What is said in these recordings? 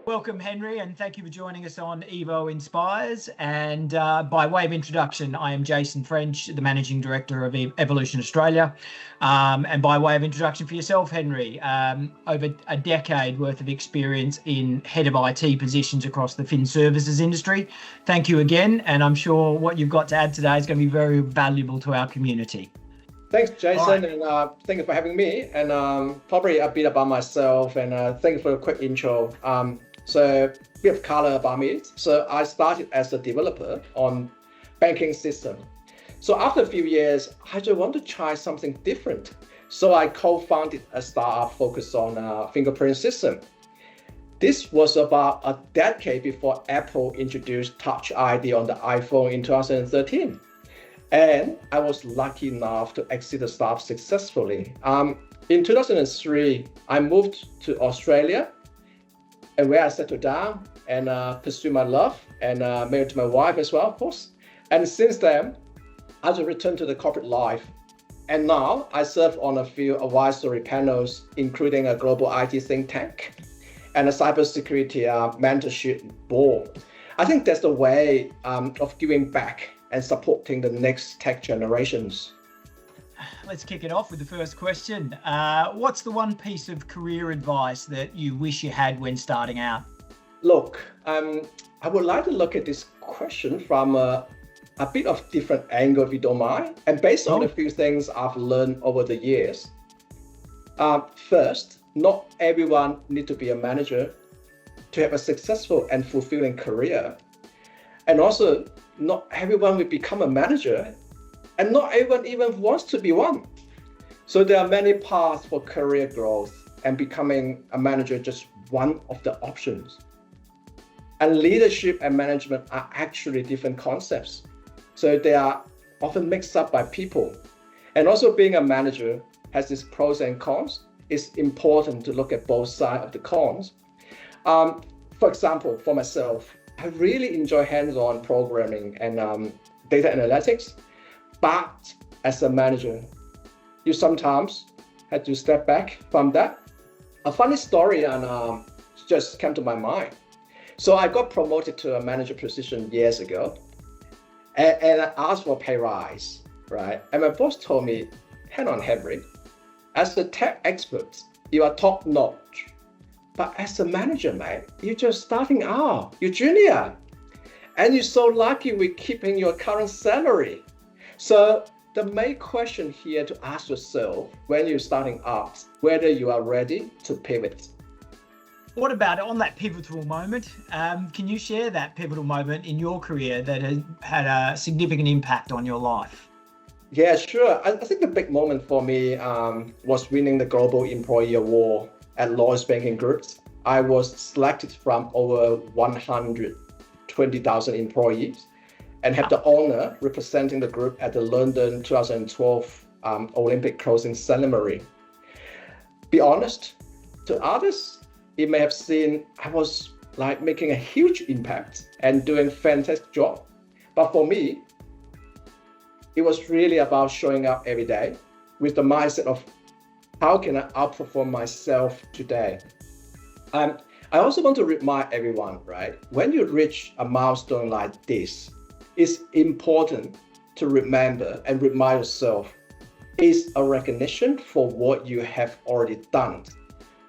Welcome, Henry, and thank you for joining us on Evo Inspires. And by way of introduction, I am Jason French, the Managing Director of Evolution Australia. And by way of introduction for yourself, Henry, over a decade worth of experience in head of IT positions across the fin services industry. Thank you again, and I'm sure what you've got to add today is going to be very valuable to our community. Thanks, Jason, and thank you for having me. And probably a bit about myself, and thank you for a quick intro. So a bit of color about me. So I started as a developer on banking system. So after a few years, I just want to try something different. So I co-founded a startup focused on fingerprint system. This was about a decade before Apple introduced Touch ID on the iPhone in 2013. And I was lucky enough to exit the startup successfully. In 2003, I moved to Australia, and where I settled down and pursued my love and married to my wife as well, of course. And since then, I just returned to the corporate life. And now I serve on a few advisory panels, including a global IT think tank and a cybersecurity mentorship board. I think that's the way of giving back and supporting the next tech generations. Let's kick it off with the first question. What's the one piece of career advice that you wish you had when starting out? Look, I would like to look at this question from a bit of different angle, if you don't mind, and based on a few things I've learned over the years. First, not everyone needs to be a manager to have a successful and fulfilling career. And also, not everyone will become a manager, and not everyone even wants to be one. So there are many paths for career growth, and becoming a manager just one of the options. And leadership and management are actually different concepts. So they are often mixed up by people. And also being a manager has its pros and cons. It's important to look at both sides of the cons. For example, for myself, I really enjoy hands-on programming and data analytics. But as a manager, you sometimes had to step back from that. A funny story just came to my mind. So I got promoted to a manager position years ago, and I asked for a pay rise, right? And my boss told me, hang on, Henry, as a tech expert, you are top notch. But as a manager, mate, you're just starting out, you're junior. And you're so lucky with keeping your current salary. So the main question here to ask yourself when you're starting out, whether you are ready to pivot. What about on that pivotal moment? Can you share that pivotal moment in your career that had a significant impact on your life? Yeah, sure. I think the big moment for me was winning the Global Employee Award at Lloyds Banking Group. I was selected from over 120,000 employees and have the honor representing the group at the London 2012 Olympic closing ceremony. Be honest, to others, it may have seemed I was like making a huge impact and doing a fantastic job. But for me, it was really about showing up every day with the mindset of how can I outperform myself today? I also want to remind everyone, right? When you reach a milestone like this, it's important to remember and remind yourself it's a recognition for what you have already done,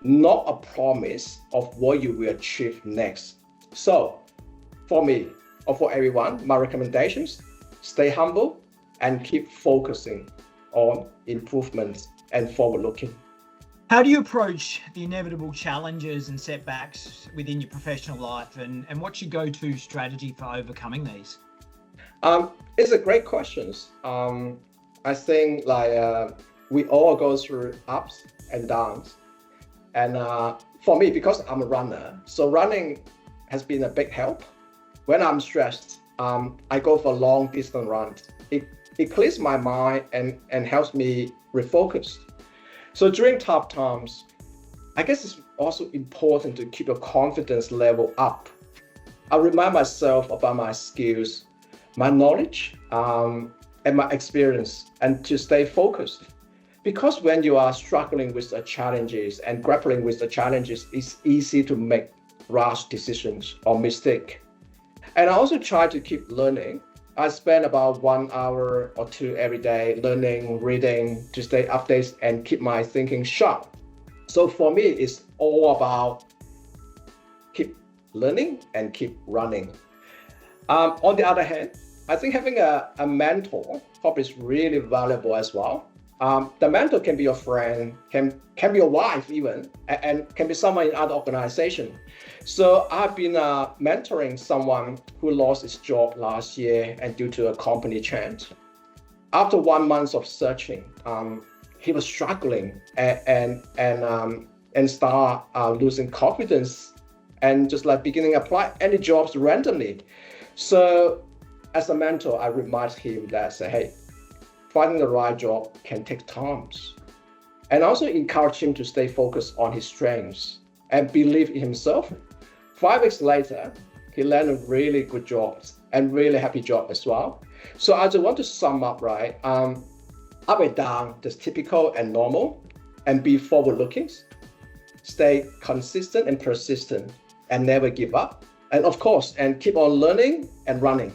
not a promise of what you will achieve next. So for me, or for everyone, my recommendations, stay humble and keep focusing on improvements and forward-looking. How do you approach the inevitable challenges and setbacks within your professional life, and what's your go-to strategy for overcoming these? It's a great question. I think we all go through ups and downs. And for me, because I'm a runner, so running has been a big help. When I'm stressed, I go for long distance runs. It clears my mind and helps me refocus. So during tough times, I guess it's also important to keep your confidence level up. I remind myself about my skills, my knowledge, and my experience, and to stay focused. Because when you are struggling with the challenges and grappling with the challenges, it's easy to make rash decisions or mistake. And I also try to keep learning. I spend about 1 hour or two every day learning, reading to stay updated and keep my thinking sharp. So for me, it's all about keep learning and keep running. On the other hand, I think having a mentor probably is really valuable as well. The mentor can be your friend, can be your wife even, and can be someone in other organization. So I've been mentoring someone who lost his job last year and due to a company change. After 1 month of searching, he was struggling and start losing confidence and just like beginning apply any jobs randomly. So as a mentor, I remind him that say, hey, finding the right job can take time. And also encourage him to stay focused on his strengths and believe in himself. 5 weeks later, he landed a really good job and really happy job as well. So I just want to sum up, right? Up and down, just typical and normal, and be forward looking. Stay consistent and persistent and never give up. And of course, and keep on learning and running.